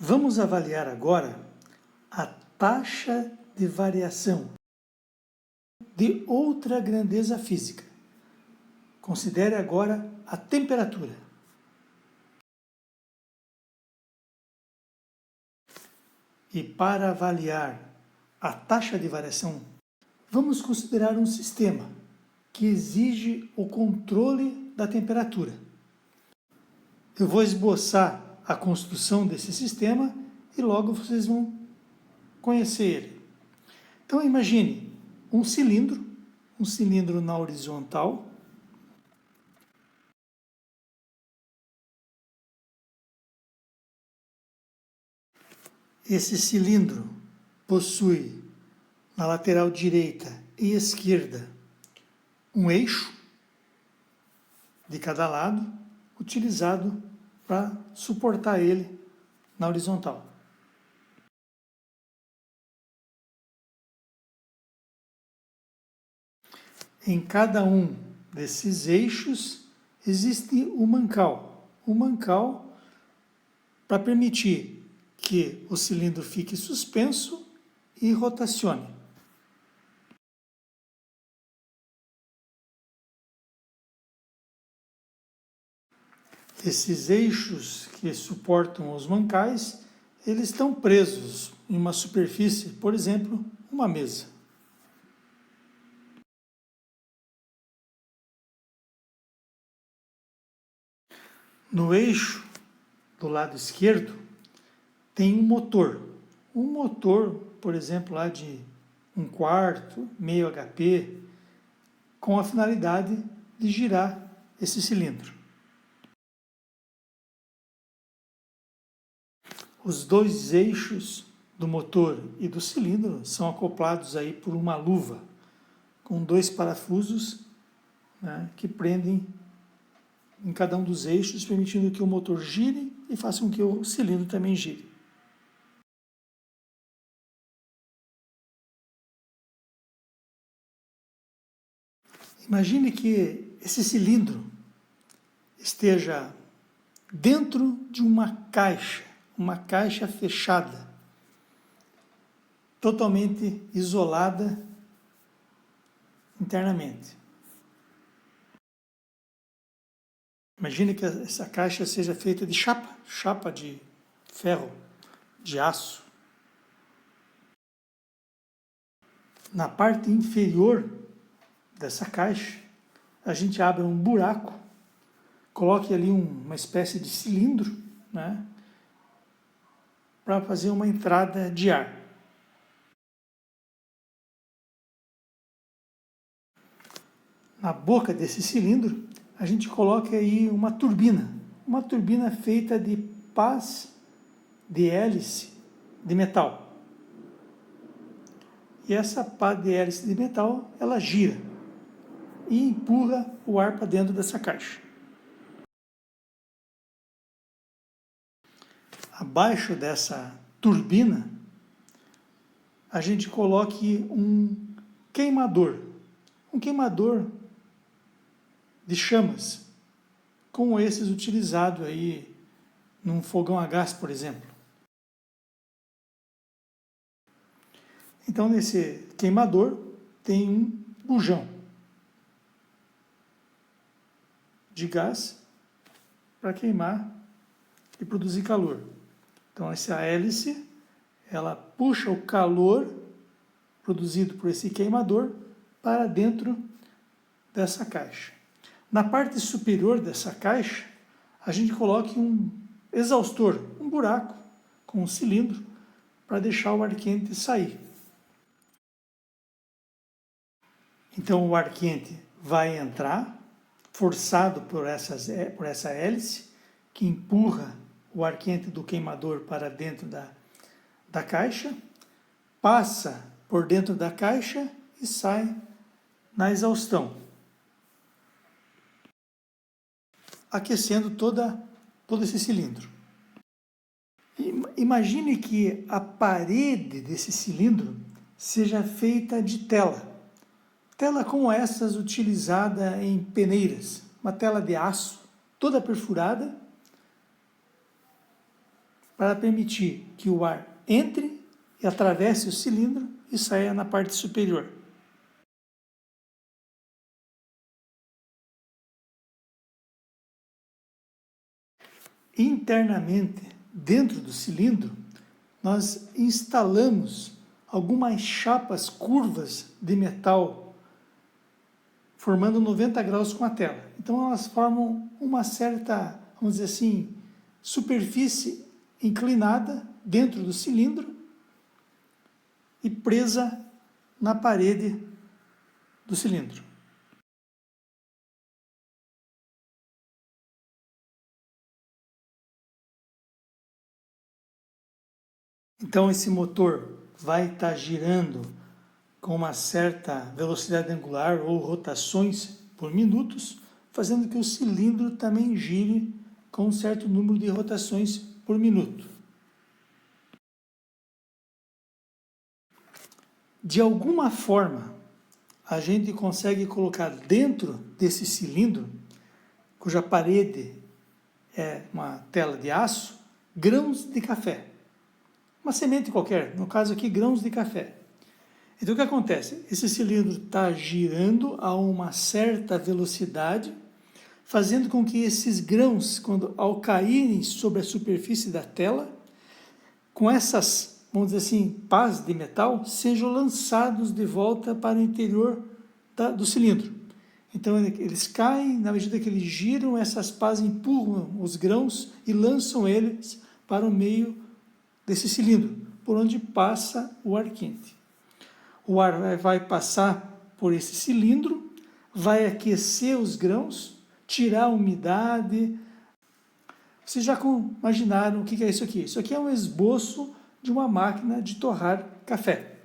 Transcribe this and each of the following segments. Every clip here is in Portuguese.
Vamos avaliar agora a taxa de variação de outra grandeza física. Considere agora a temperatura. E para avaliar a taxa de variação, vamos considerar um sistema que exige o controle da temperatura. Eu vou esboçar a construção desse sistema e logo vocês vão conhecer ele. Então imagine um cilindro na horizontal. Esse cilindro possui na lateral direita e esquerda um eixo de cada lado, utilizado para suportar ele na horizontal. Em cada um desses eixos existe um mancal para permitir que o cilindro fique suspenso e rotacione. Esses eixos que suportam os mancais, eles estão presos em uma superfície, por exemplo, uma mesa. No eixo do lado esquerdo tem um motor. Um motor, por exemplo, lá de 1/4, meio HP, com a finalidade de girar esse cilindro. Os dois eixos do motor e do cilindro são acoplados aí por uma luva, com 2 parafusos, né, que prendem em cada um dos eixos, permitindo que o motor gire e faça com que o cilindro também gire. Imagine que esse cilindro esteja dentro de uma caixa fechada, totalmente isolada internamente. Imagine que essa caixa seja feita de chapa de ferro, de aço. Na parte inferior dessa caixa, a gente abre um buraco, coloque ali uma espécie de cilindro, né, para fazer uma entrada de ar. Na boca desse cilindro, a gente coloca aí uma turbina feita de pás de hélice de metal. E essa pá de hélice de metal, ela gira e empurra o ar para dentro dessa caixa. Abaixo dessa turbina, a gente coloque um queimador de chamas, como esses utilizados aí num fogão a gás, por exemplo. Então, nesse queimador tem um bujão de gás para queimar e produzir calor. Então, essa hélice, ela puxa o calor produzido por esse queimador para dentro dessa caixa. Na parte superior dessa caixa, a gente coloca um exaustor, um buraco com um cilindro para deixar o ar quente sair. Então o ar quente vai entrar, forçado por essa hélice, que empurra o ar quente do queimador para dentro da caixa, passa por dentro da caixa e sai na exaustão, aquecendo todo esse cilindro. Imagine que a parede desse cilindro seja feita de tela como essas utilizada em peneiras, uma tela de aço, toda perfurada, para permitir que o ar entre e atravesse o cilindro e saia na parte superior. Internamente, dentro do cilindro, nós instalamos algumas chapas curvas de metal, formando 90 graus com a tela. Então elas formam uma certa, vamos dizer assim, superfície inclinada dentro do cilindro e presa na parede do cilindro. Então esse motor vai estar girando com uma certa velocidade angular ou rotações por minutos, fazendo que o cilindro também gire com um certo número de rotações por minuto. De alguma forma, a gente consegue colocar dentro desse cilindro, cuja parede é uma tela de aço, grãos de café. Uma semente qualquer, no caso aqui, grãos de café. Então o que acontece? Esse cilindro está girando a uma certa velocidade, fazendo com que esses grãos, ao caírem sobre a superfície da tela, com essas, vamos dizer assim, pás de metal, sejam lançados de volta para o interior do cilindro. Então eles caem, na medida que eles giram, essas pás empurram os grãos e lançam eles para o meio desse cilindro, por onde passa o ar quente. O ar vai passar por esse cilindro, vai aquecer os grãos, tirar a umidade. Vocês já imaginaram o que é isso aqui? Isso aqui é um esboço de uma máquina de torrar café.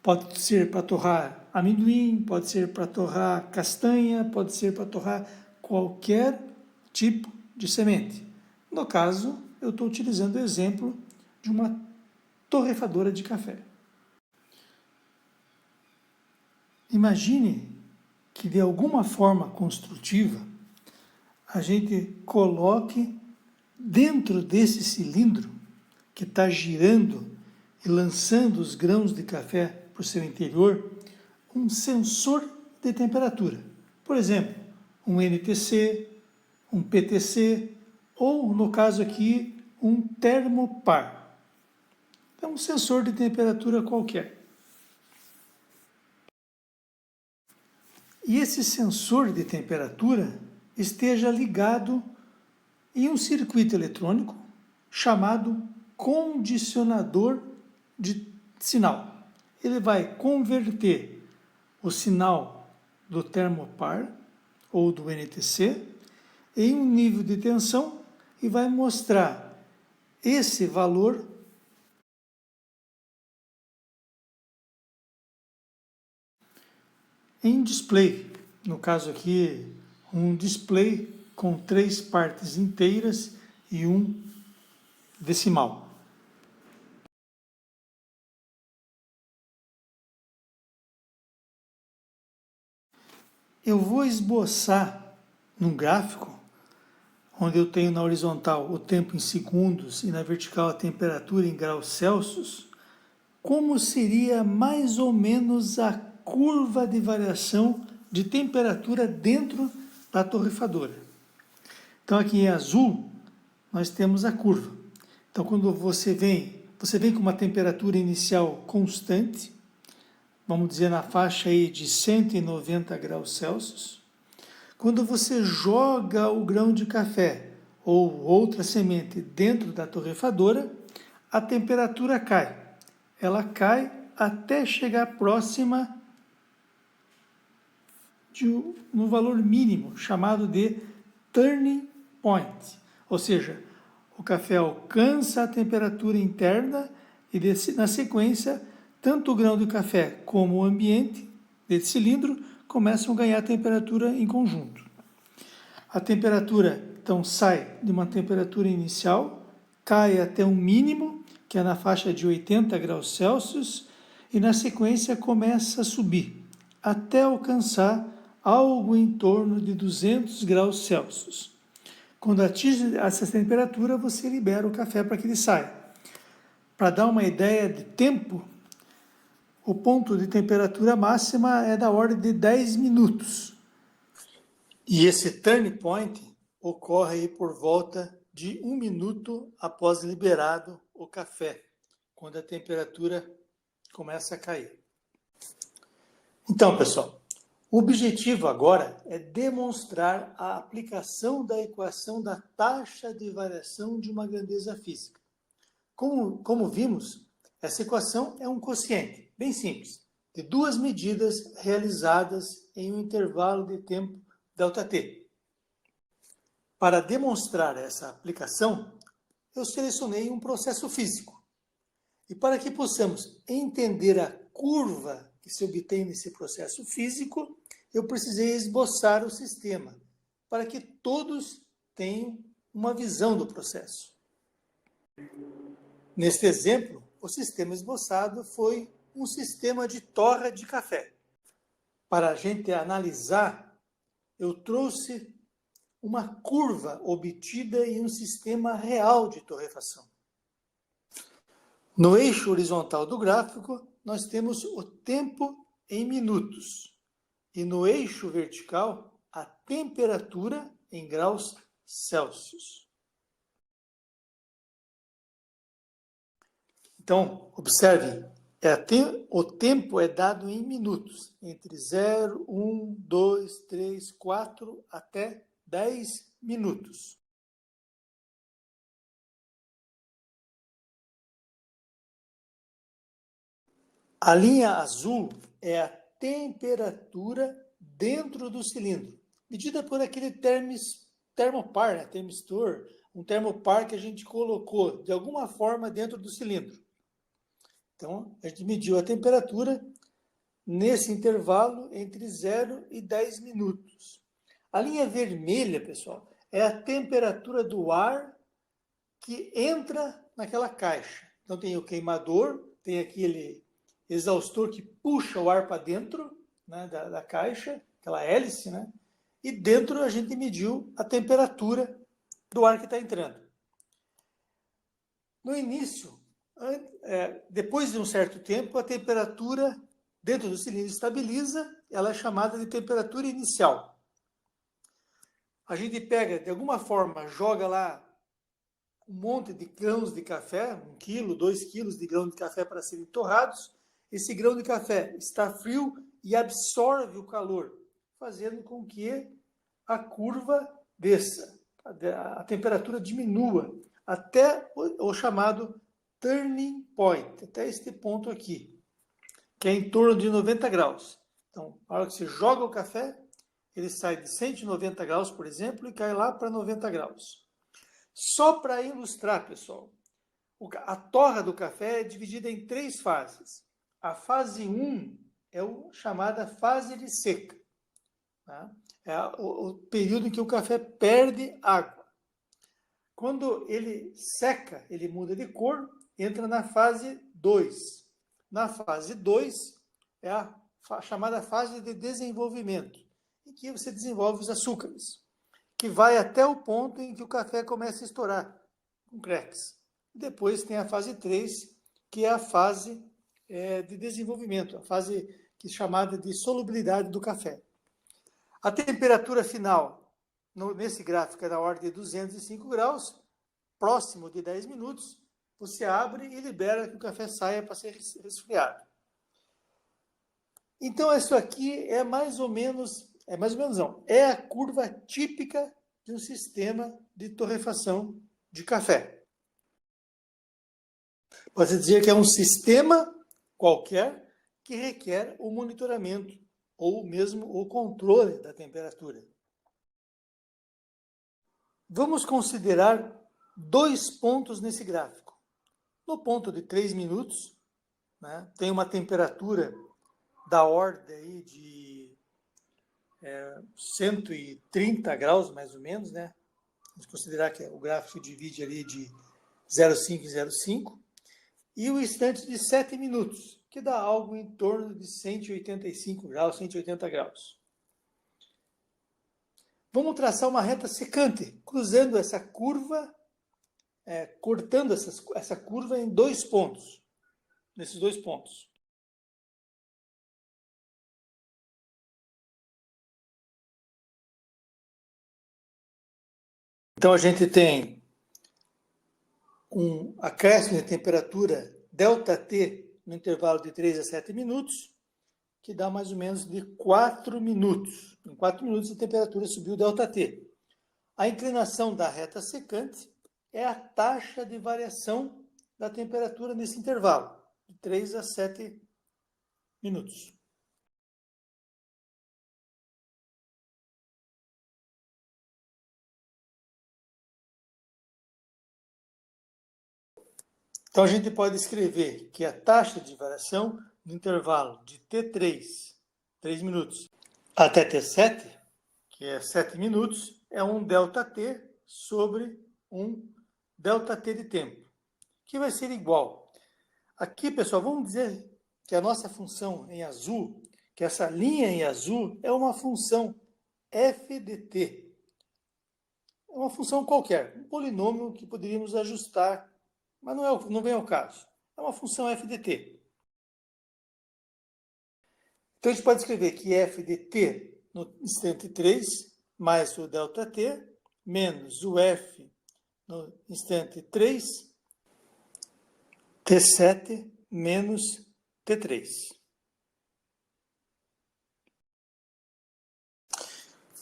Pode ser para torrar amendoim, pode ser para torrar castanha, pode ser para torrar qualquer tipo de semente. No caso, eu estou utilizando o exemplo de uma torrefadora de café. Imagine que de alguma forma construtiva a gente coloque dentro desse cilindro que está girando e lançando os grãos de café para o seu interior um sensor de temperatura. Por exemplo, um NTC, um PTC ou, no caso aqui, um termopar. É um sensor de temperatura qualquer. E esse sensor de temperatura esteja ligado em um circuito eletrônico chamado condicionador de sinal. Ele vai converter o sinal do termopar ou do NTC em um nível de tensão e vai mostrar esse valor em display. No caso aqui, um display com 3 partes inteiras e um decimal. Eu vou esboçar num gráfico, onde eu tenho na horizontal o tempo em segundos e na vertical a temperatura em graus Celsius, como seria mais ou menos a curva de variação de temperatura dentro da torrefadora. Então aqui em azul nós temos a curva. Então quando você vem com uma temperatura inicial constante, vamos dizer na faixa aí de 190 graus Celsius. Quando você joga o grão de café ou outra semente dentro da torrefadora, a temperatura cai. Ela cai até chegar próxima no valor mínimo, chamado de turning point. Ou seja, o café alcança a temperatura interna e, na sequência, tanto o grão de café como o ambiente desse cilindro começam a ganhar temperatura em conjunto. A temperatura, então, sai de uma temperatura inicial, cai até um mínimo, que é na faixa de 80 graus Celsius, e na sequência começa a subir, até alcançar algo em torno de 200 graus Celsius. Quando atinge essa temperatura, você libera o café para que ele saia. Para dar uma ideia de tempo, o ponto de temperatura máxima é da ordem de 10 minutos. E esse turn point ocorre aí por volta de 1 minuto após liberado o café, quando a temperatura começa a cair. Então, pessoal, o objetivo agora é demonstrar a aplicação da equação da taxa de variação de uma grandeza física. Como vimos, essa equação é um quociente, bem simples, de duas medidas realizadas em um intervalo de tempo ΔT. Para demonstrar essa aplicação, eu selecionei um processo físico. E para que possamos entender a curva que se obtém nesse processo físico, eu precisei esboçar o sistema, para que todos tenham uma visão do processo. Neste exemplo, o sistema esboçado foi um sistema de torra de café. Para a gente analisar, eu trouxe uma curva obtida em um sistema real de torrefação. No eixo horizontal do gráfico, nós temos o tempo em minutos. E no eixo vertical, a temperatura em graus Celsius. Então, observe, o tempo é dado em minutos, entre 0, 1, 2, 3, 4 até 10 minutos. A linha azul é a temperatura dentro do cilindro, medida por aquele termopar, né? Termistor, um termopar que a gente colocou de alguma forma dentro do cilindro. Então, a gente mediu a temperatura nesse intervalo entre 0 e 10 minutos. A linha vermelha, pessoal, é a temperatura do ar que entra naquela caixa. Então, tem o queimador, tem aquele exaustor que puxa o ar para dentro, né, da caixa, aquela hélice, né? E dentro a gente mediu a temperatura do ar que está entrando. No início, depois de um certo tempo, a temperatura dentro do cilindro estabiliza, ela é chamada de temperatura inicial. A gente pega, de alguma forma, joga lá um monte de grãos de café, 1 quilo, 2 quilos de grão de café para serem torrados. Esse grão de café está frio e absorve o calor, fazendo com que a curva desça, a temperatura diminua, até o chamado turning point, até este ponto aqui, que é em torno de 90 graus. Então, na hora que você joga o café, ele sai de 190 graus, por exemplo, e cai lá para 90 graus. Só para ilustrar, pessoal, a torra do café é dividida em 3 fases. A fase 1 é a chamada fase de seca. Tá? É o período em que o café perde água. Quando ele seca, ele muda de cor, entra na fase 2. Na fase 2 é a chamada fase de desenvolvimento, em que você desenvolve os açúcares, que vai até o ponto em que o café começa a estourar, com cracks. Depois tem a fase 3, que é a fase de desenvolvimento, a fase que é chamada de solubilidade do café. A temperatura final, nesse gráfico, é da ordem de 205 graus, próximo de 10 minutos, você abre e libera que o café saia para ser resfriado. Então, isso aqui é a curva típica de um sistema de torrefação de café. Pode dizer que é um sistema qualquer que requer o monitoramento ou mesmo o controle da temperatura. Vamos considerar 2 pontos nesse gráfico. No ponto de 3 minutos, né, tem uma temperatura da ordem aí de 130 graus, mais ou menos, né? Vamos considerar que o gráfico divide ali de 0,5 em 0,5. E o instante de 7 minutos, que dá algo em torno de 185 graus, 180 graus. Vamos traçar uma reta secante, cruzando essa curva, cortando essa curva em 2 pontos, nesses 2 pontos. Então, a gente tem um acréscimo de temperatura ΔT no intervalo de 3 a 7 minutos, que dá mais ou menos de 4 minutos. Em 4 minutos, a temperatura subiu ΔT. A inclinação da reta secante é a taxa de variação da temperatura nesse intervalo, de 3 a 7 minutos. Então, a gente pode escrever que a taxa de variação no intervalo de T3, 3 minutos, até T7, que é 7 minutos, é um ΔT sobre um ΔT de tempo, que vai ser igual. Aqui, pessoal, vamos dizer que a nossa função em azul, que essa linha em azul é uma função f de t. É uma função qualquer, um polinômio que poderíamos ajustar, mas não vem ao caso. É uma função f de t. Então, a gente pode escrever que f de t no instante 3 mais o ΔT menos o f no instante 3, T7 menos T3.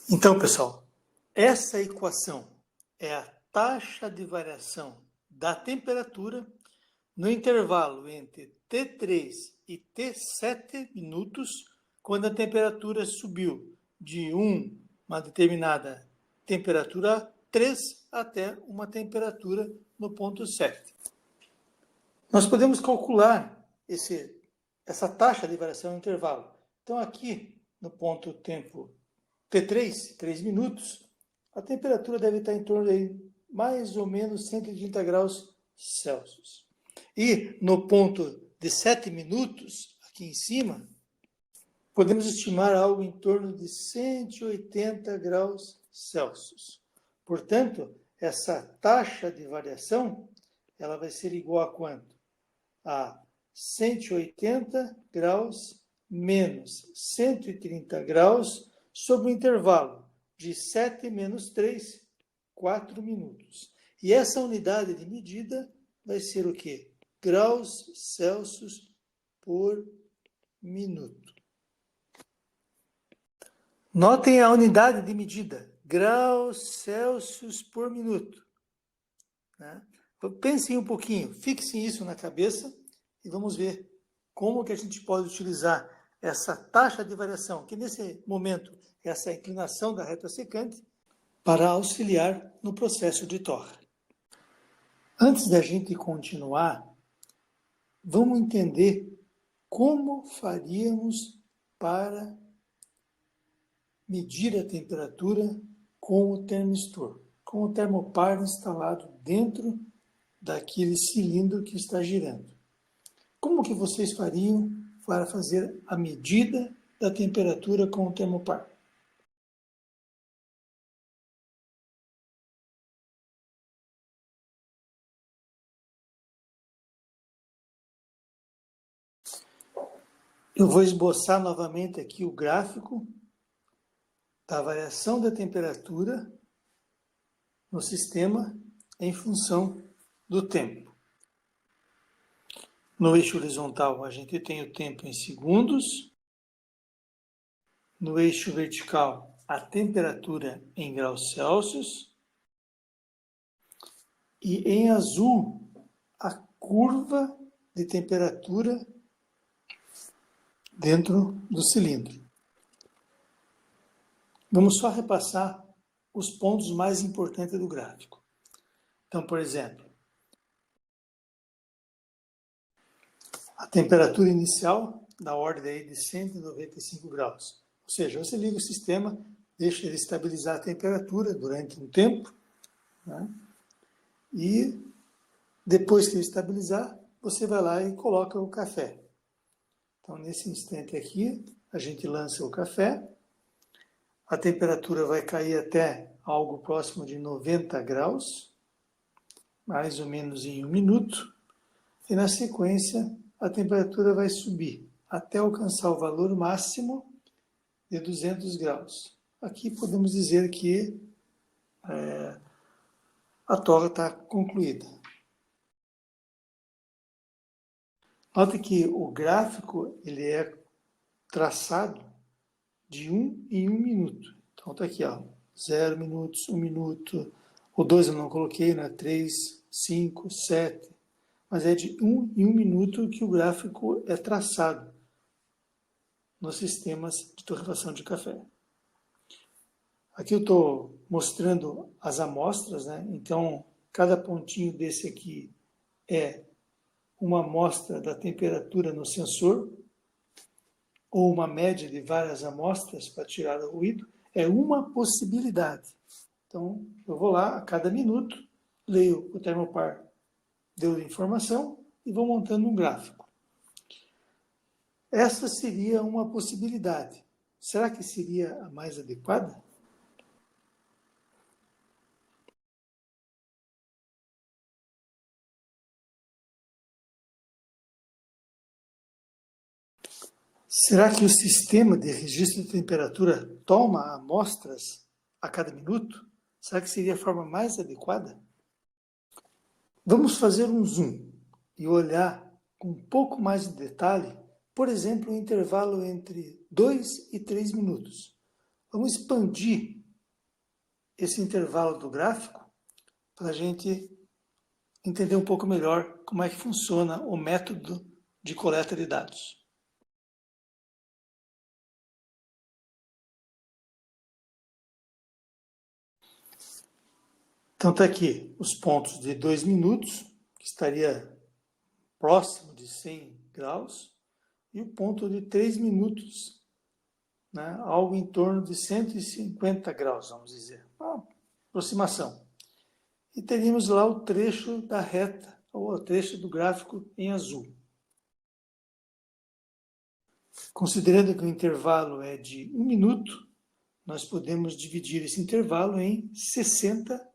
Então, pessoal, essa equação é a taxa de variação da temperatura no intervalo entre T3 e T7 minutos, quando a temperatura subiu de uma determinada temperatura 3 até uma temperatura no ponto 7. Nós podemos calcular essa taxa de variação no intervalo. Então, aqui no ponto tempo T3, 3 minutos, a temperatura deve estar em torno de mais ou menos 130 graus Celsius. E no ponto de 7 minutos, aqui em cima, podemos estimar algo em torno de 180 graus Celsius. Portanto, essa taxa de variação ela vai ser igual a quanto? A 180 graus menos 130 graus sobre o intervalo de 7 menos 3, 4 minutos. E essa unidade de medida vai ser o quê? Graus Celsius por minuto. Notem a unidade de medida, graus Celsius por minuto. Né? Pensem um pouquinho, fixem isso na cabeça e vamos ver como que a gente pode utilizar essa taxa de variação, que nesse momento é essa inclinação da reta secante, para auxiliar no processo de torra. Antes da gente continuar, vamos entender como faríamos para medir a temperatura com o termistor, com o termopar instalado dentro daquele cilindro que está girando. Como que vocês fariam para fazer a medida da temperatura com o termopar? Eu vou esboçar novamente aqui o gráfico da variação da temperatura no sistema em função do tempo. No eixo horizontal, a gente tem o tempo em segundos. No eixo vertical, a temperatura em graus Celsius. E em azul, a curva de temperatura dentro do cilindro. Vamos só repassar os pontos mais importantes do gráfico. Então, por exemplo, a temperatura inicial da ordem de 195 graus. Ou seja, você liga o sistema, deixa ele estabilizar a temperatura durante um tempo, né? E depois que ele estabilizar, você vai lá e coloca o café. Então, nesse instante aqui, a gente lança o café. A temperatura vai cair até algo próximo de 90 graus, mais ou menos em 1 minuto, e na sequência a temperatura vai subir até alcançar o valor máximo de 200 graus. Aqui podemos dizer que a torra está concluída. Note que o gráfico ele é traçado de 1 em 1 minuto. Então está aqui, ó, 0 minutos, 1 minuto, o 2 eu não coloquei, né? 3, 5, 7. Mas é de 1 em 1 minuto que o gráfico é traçado nos sistemas de torrefação de café. Aqui eu estou mostrando as amostras, né? Então, cada pontinho desse aqui é uma amostra da temperatura no sensor, ou uma média de várias amostras para tirar o ruído, é uma possibilidade. Então, eu vou lá, a cada minuto, leio o termopar, deu a informação e vou montando um gráfico. Essa seria uma possibilidade. Será que seria a mais adequada? Será que o sistema de registro de temperatura toma amostras a cada minuto? Será que seria a forma mais adequada? Vamos fazer um zoom e olhar com um pouco mais de detalhe, por exemplo, o intervalo entre 2 e 3 minutos. Vamos expandir esse intervalo do gráfico para a gente entender um pouco melhor como é que funciona o método de coleta de dados. Então está aqui os pontos de 2 minutos, que estaria próximo de 100 graus, e o ponto de 3 minutos, né, algo em torno de 150 graus, vamos dizer, uma aproximação. E teríamos lá o trecho da reta, ou o trecho do gráfico em azul. Considerando que o intervalo é de 1 minuto, nós podemos dividir esse intervalo em 60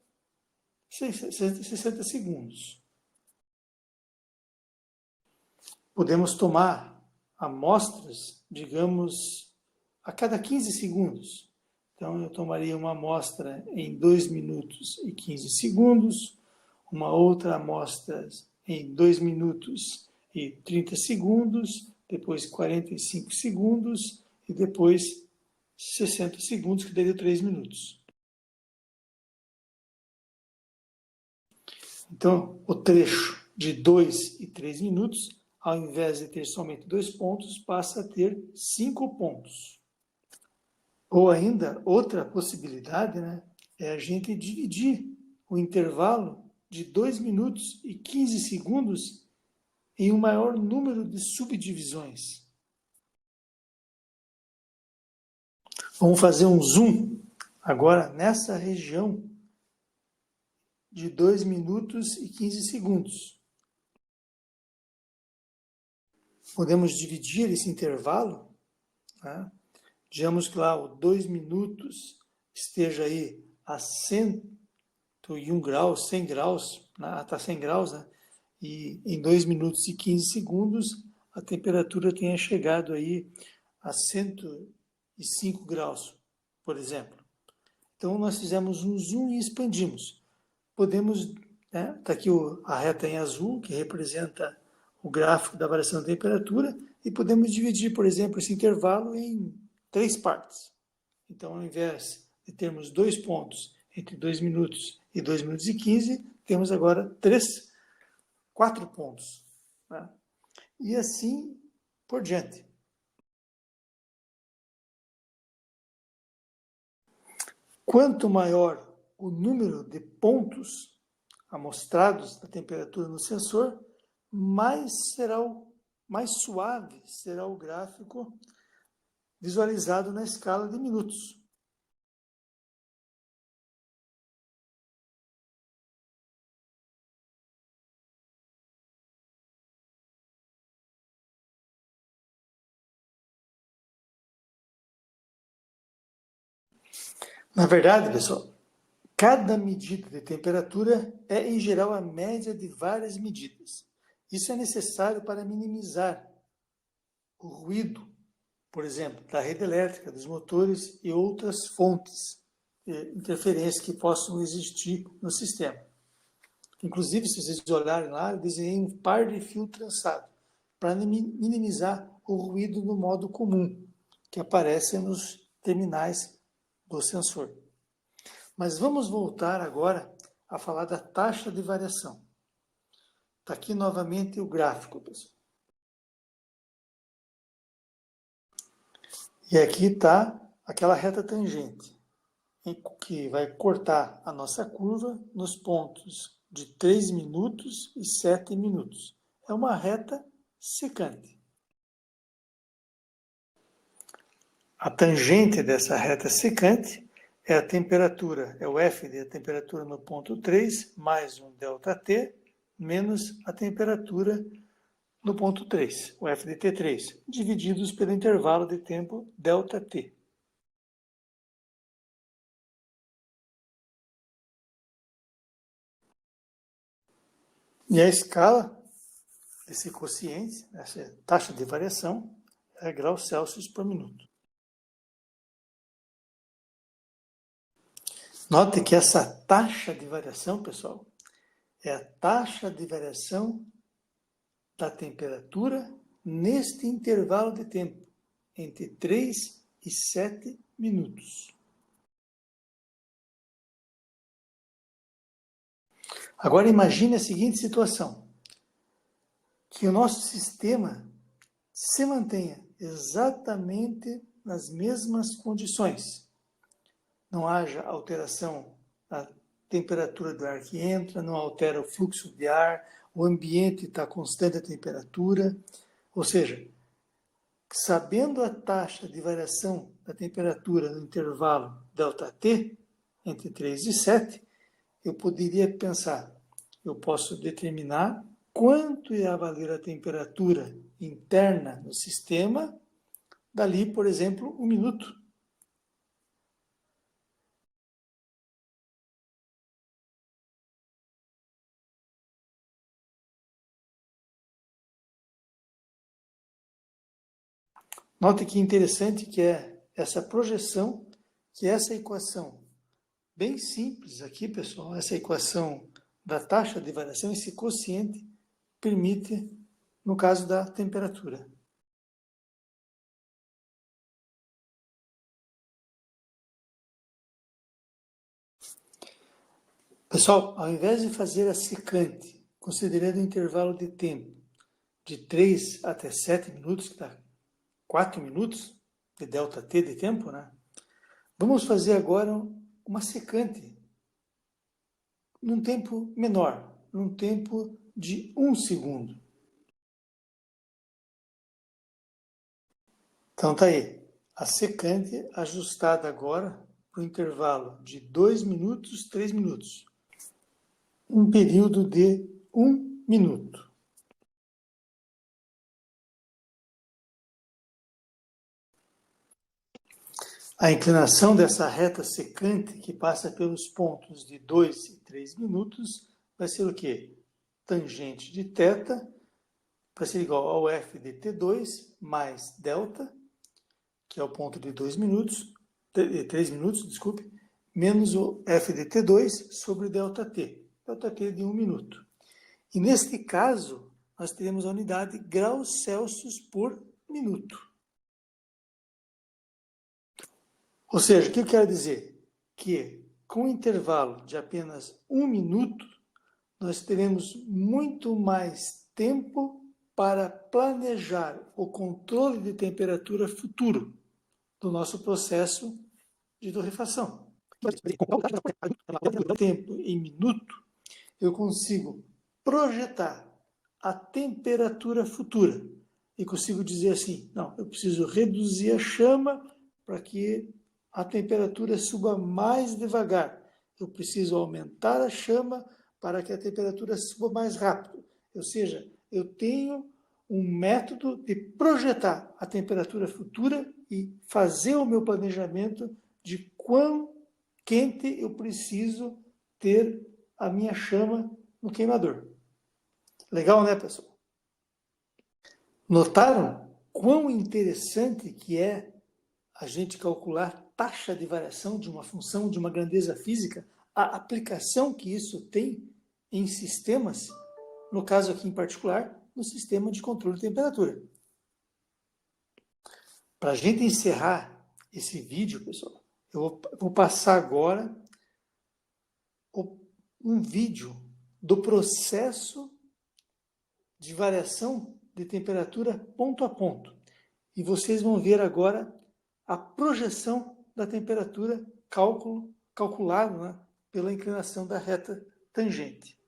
segundos. Podemos tomar amostras, digamos, a cada 15 segundos. Então, eu tomaria uma amostra em 2 minutos e 15 segundos, uma outra amostra em 2 minutos e 30 segundos, depois 45 segundos e depois 60 segundos, que daria 3 minutos. Então, o trecho de 2 e 3 minutos, ao invés de ter somente 2 pontos, passa a ter 5 pontos. Ou ainda, outra possibilidade, né, é a gente dividir o intervalo de 2 minutos e 15 segundos em um maior número de subdivisões. Vamos fazer um zoom agora nessa região de 2 minutos e 15 segundos. Podemos dividir esse intervalo, né? Digamos que lá o 2 minutos esteja aí a 101 graus, 100 graus, está 100 graus, né? E em 2 minutos e 15 segundos a temperatura tenha chegado aí a 105 graus, por exemplo. Então nós fizemos um zoom e expandimos. Podemos, né, tá aqui a reta em azul, que representa o gráfico da variação da temperatura, e podemos dividir, por exemplo, esse intervalo em 3 partes. Então, ao invés de termos 2 pontos entre 2 minutos e 2 minutos e 15, temos agora 4 pontos. Né? E assim por diante. Quanto maior o número de pontos amostrados da temperatura no sensor, mais suave será o gráfico visualizado na escala de minutos. Na verdade, pessoal, cada medida de temperatura é, em geral, a média de várias medidas. Isso é necessário para minimizar o ruído, por exemplo, da rede elétrica, dos motores e outras fontes de interferência que possam existir no sistema. Inclusive, se vocês olharem lá, eu desenhei um par de fio trançado para minimizar o ruído no modo comum, que aparece nos terminais do sensor. Mas vamos voltar agora a falar da taxa de variação. Está aqui novamente o gráfico, pessoal. E aqui está aquela reta tangente, que vai cortar a nossa curva nos pontos de 3 minutos e 7 minutos. É uma reta secante. A tangente dessa reta secante é a temperatura, é o F de temperatura no ponto 3, mais um ΔT, menos a temperatura no ponto 3, o F de T3, divididos pelo intervalo de tempo ΔT. E a escala desse quociente, essa taxa de variação, é graus Celsius por minuto. Note que essa taxa de variação, pessoal, é a taxa de variação da temperatura neste intervalo de tempo, entre 3 e 7 minutos. Agora imagine a seguinte situação, que o nosso sistema se mantenha exatamente nas mesmas condições. Não haja alteração na temperatura do ar que entra, não altera o fluxo de ar, o ambiente está constante a temperatura, ou seja, sabendo a taxa de variação da temperatura no intervalo ΔT, entre 3 e 7, eu poderia pensar, eu posso determinar quanto irá valer a temperatura interna no sistema, dali, por exemplo, 1 minuto. Note que interessante que é essa projeção, que essa equação bem simples aqui, pessoal, essa equação da taxa de variação, esse quociente, permite, no caso da temperatura. Pessoal, ao invés de fazer a secante, considerando o intervalo de tempo de 3 até 7 minutos, que dá 4 minutos de ΔT de tempo, né? Vamos fazer agora uma secante num tempo menor, num tempo de 1 segundo. Então tá aí, a secante ajustada agora para o intervalo de 2 minutos, 3 minutos. Um período de 1 minuto. A inclinação dessa reta secante, que passa pelos pontos de 2 e 3 minutos, vai ser o quê? Tangente de θ vai ser igual ao F de T2 mais delta, que é o ponto de 2 minutos, 3 minutos, desculpe, menos o F de T2 sobre ΔT, ΔT de 1 minuto. E neste caso, nós teremos a unidade graus Celsius por minuto. Ou seja, o que eu quero dizer? Que com um intervalo de apenas 1 minuto, nós teremos muito mais tempo para planejar o controle de temperatura futuro do nosso processo de torrefação. Tempo em minuto, eu consigo projetar a temperatura futura e consigo dizer assim, não, eu preciso reduzir a chama para que a temperatura suba mais devagar. Eu preciso aumentar a chama para que a temperatura suba mais rápido. Ou seja, eu tenho um método de projetar a temperatura futura e fazer o meu planejamento de quão quente eu preciso ter a minha chama no queimador. Legal, né, pessoal? Notaram quão interessante que é a gente calcular taxa de variação de uma função de uma grandeza física, a aplicação que isso tem em sistemas, no caso aqui em particular, no sistema de controle de temperatura. Para a gente encerrar esse vídeo, pessoal, eu vou passar agora um vídeo do processo de variação de temperatura ponto a ponto. E vocês vão ver agora a projeção da temperatura calculada, né, pela inclinação da reta tangente.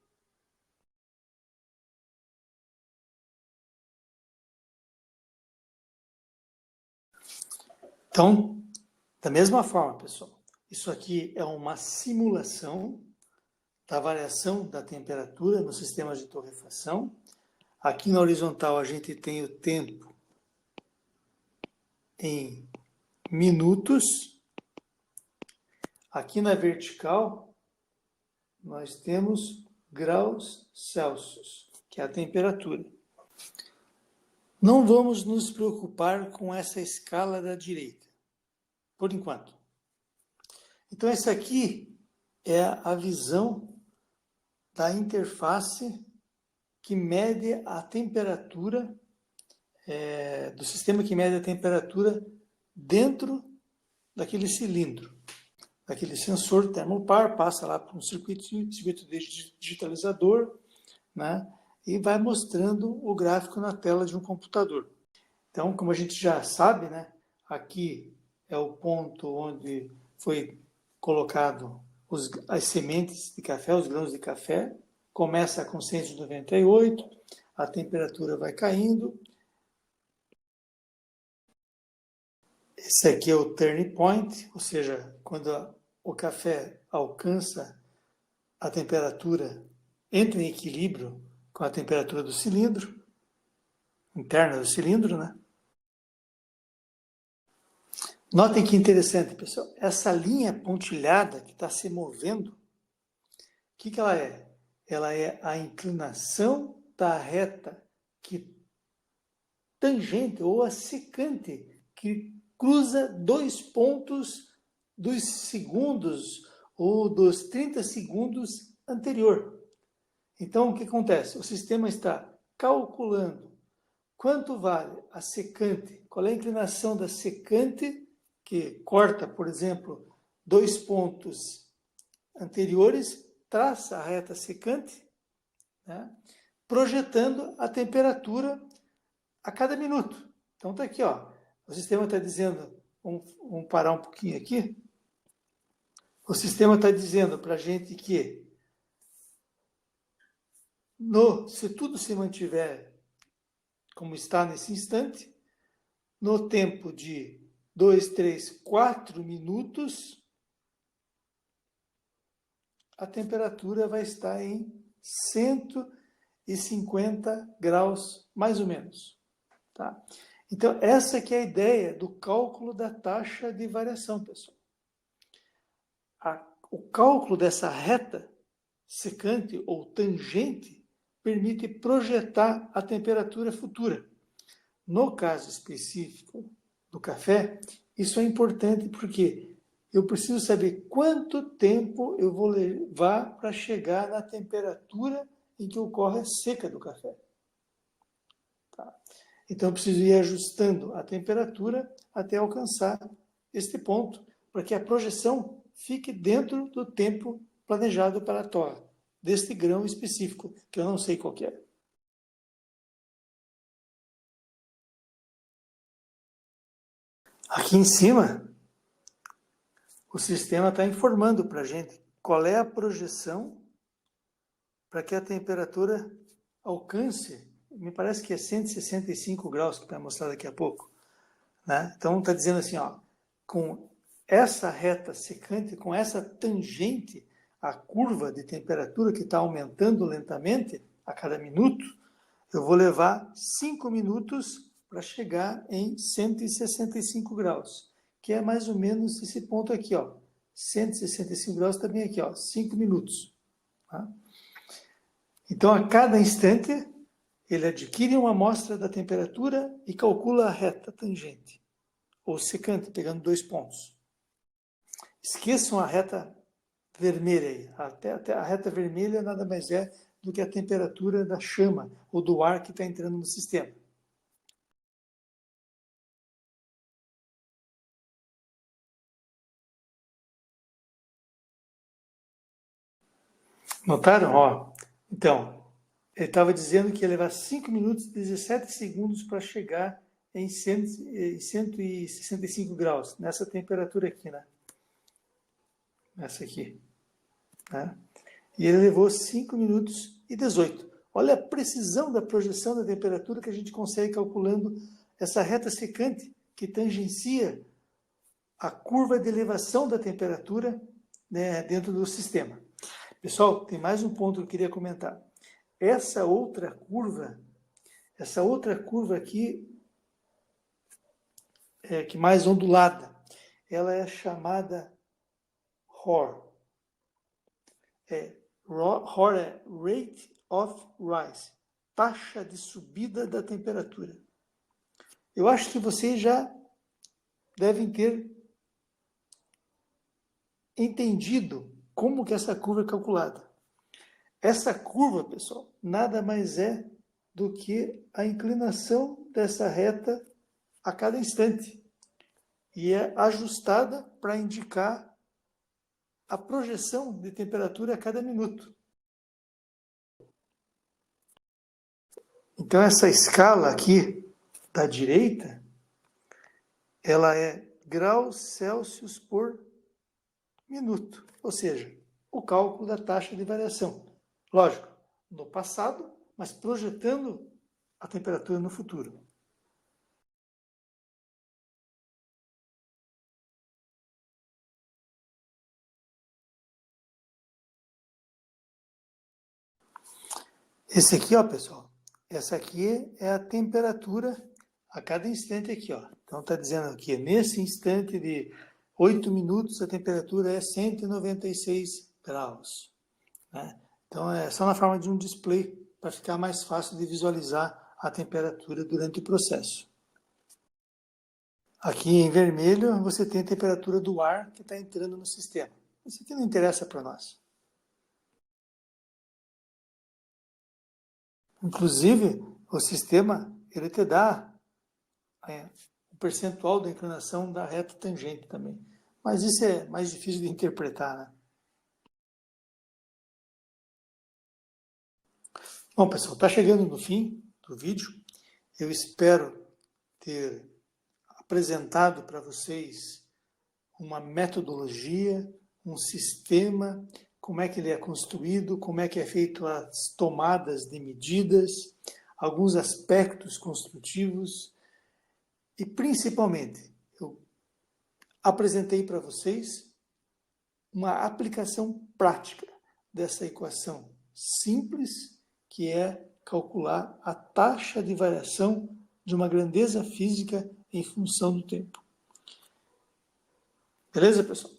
Então, da mesma forma, pessoal, isso aqui é uma simulação da variação da temperatura no sistema de torrefação. Aqui na horizontal a gente tem o tempo em minutos. Aqui na vertical nós temos graus Celsius, que é a temperatura. Não vamos nos preocupar com essa escala da direita, por enquanto. Então, essa aqui é a visão da interface que mede a temperatura, do sistema que mede a temperatura dentro daquele cilindro. Aquele sensor termopar passa lá por um circuito digitalizador, né? E vai mostrando o gráfico na tela de um computador. Então, como a gente já sabe, né, aqui é o ponto onde foi colocado as sementes de café, os grãos de café. Começa com 198, a temperatura vai caindo. Esse aqui é o turn point, ou seja, quando o café alcança a temperatura, entra em equilíbrio com a temperatura do cilindro, interna do cilindro, né? Notem que interessante, pessoal. Essa linha pontilhada que está se movendo, o que ela é? Ela é a inclinação da reta tangente ou a secante que cruza dois pontos dos segundos ou dos 30 segundos anterior. Então, o que acontece? O sistema está calculando quanto vale a secante, qual é a inclinação da secante, que corta, por exemplo, dois pontos anteriores, traça a reta secante, né, projetando a temperatura a cada minuto. Então, está aqui, ó, o sistema está dizendo, vamos parar um pouquinho aqui, o sistema está dizendo para a gente que se tudo se mantiver como está nesse instante, no tempo de 2, 3, 4 minutos, a temperatura vai estar em 150 graus, mais ou menos. Tá? Então, essa que é a ideia do cálculo da taxa de variação, pessoal. O cálculo dessa reta secante ou tangente permite projetar a temperatura futura. No caso específico do café, isso é importante porque eu preciso saber quanto tempo eu vou levar para chegar na temperatura em que ocorre a seca do café. Tá? Então, eu preciso ir ajustando a temperatura até alcançar este ponto, para que a projeção fique dentro do tempo planejado para a torra, deste grão específico, que eu não sei qual que é. Aqui em cima, o sistema está informando para a gente qual é a projeção para que a temperatura alcance, me parece que é 165 graus, que vai mostrar daqui a pouco. Né? Então, está dizendo assim, ó, com essa reta secante, com essa tangente, a curva de temperatura que está aumentando lentamente a cada minuto, eu vou levar 5 minutos para chegar em 165 graus. que é mais ou menos esse ponto aqui, ó. 165 graus também aqui, ó, 5 minutos. Tá? Então, a cada instante, ele adquire uma amostra da temperatura e calcula a reta tangente, ou secante, pegando 2 pontos. Esqueçam a reta vermelha aí. A reta vermelha nada mais é do que a temperatura da chama, ou do ar que está entrando no sistema. Notaram? Ó, então, ele estava dizendo que ia levar 5 minutos e 17 segundos para chegar em 165 graus, nessa temperatura aqui, né? Essa aqui. Né? E ele levou 5 minutos e 18. Olha a precisão da projeção da temperatura que a gente consegue calculando essa reta secante que tangencia a curva de elevação da temperatura, né, dentro do sistema. Pessoal, tem mais um ponto que eu queria comentar. Essa outra curva aqui, que mais ondulada, ela é chamada ROR. ROR é Rate of Rise, taxa de subida da temperatura. Eu acho que vocês já devem ter entendido como que essa curva é calculada. Essa curva, pessoal, nada mais é do que a inclinação dessa reta a cada instante. E é ajustada para indicar a projeção de temperatura a cada minuto. Então, essa escala aqui da direita, ela é graus Celsius por minuto, ou seja, o cálculo da taxa de variação. Lógico, no passado, mas projetando a temperatura no futuro. Esse aqui, ó, pessoal, essa aqui é a temperatura a cada instante aqui, ó. Então, está dizendo aqui, nesse instante de 8 minutos, a temperatura é 196 graus. Né? Então, é só na forma de um display, para ficar mais fácil de visualizar a temperatura durante o processo. Aqui em vermelho, você tem a temperatura do ar que está entrando no sistema. Isso aqui não interessa para nós. Inclusive, o sistema, ele te dá o percentual da inclinação da reta tangente também. Mas isso é mais difícil de interpretar, né? Bom, pessoal, está chegando no fim do vídeo. Eu espero ter apresentado para vocês uma metodologia, um sistema, como é que ele é construído, como é que é feito as tomadas de medidas, alguns aspectos construtivos e, principalmente, eu apresentei para vocês uma aplicação prática dessa equação simples, que é calcular a taxa de variação de uma grandeza física em função do tempo. Beleza, pessoal?